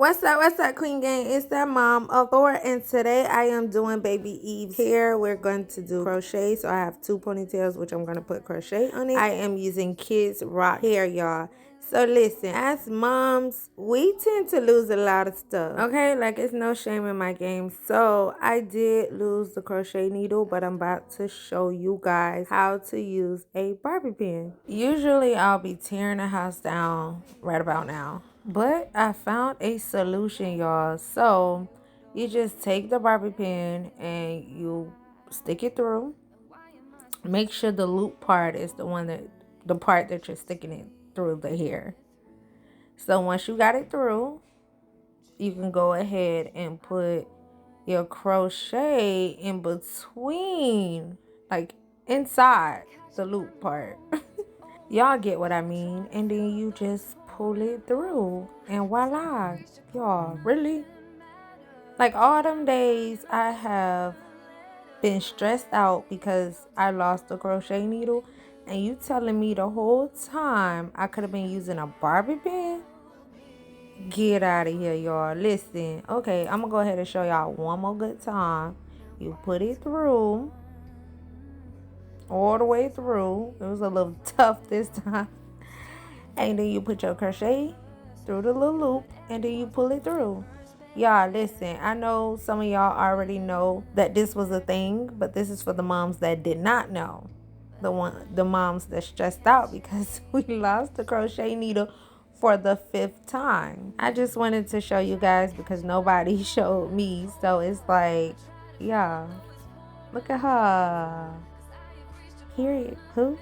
What's up, Queen Gang? It's that mom of four, and today I am doing baby Eve's hair. We're going to do crochet, so I have two ponytails, which I'm going to put crochet on it. I am using Kids Rock hair, y'all. So listen, as moms, we tend to lose a lot of stuff, okay? Like, it's no shame in my game. So I did lose the crochet needle, but I'm about to show you guys how to use a bobby pin. Usually I'll be tearing the house down right about now, but I found a solution, y'all. So you just take the bobby pin and you stick it through. Make sure the loop part is the part that you're sticking it through the hair. So once you got it through, you can go ahead and put your crochet in between, like inside the loop part. Y'all get what I mean. And then you just pull it through and voila. Y'all, really? Like, all them days I have been stressed out because I lost the crochet needle, and you telling me the whole time I could have been using a bobby pin? Get out of here, y'all. Listen, okay, I'm gonna go ahead and show y'all one more good time. You put it through, all the way through. It was a little tough this time. And then you put your crochet through the little loop, and then you pull it through. Y'all, listen, I know some of y'all already know that this was a thing, but this is for the moms that did not know. The moms that stressed out because we lost the crochet needle for the 5th time. I just wanted to show you guys because nobody showed me. So it's like, yeah, look at her. Period. Who?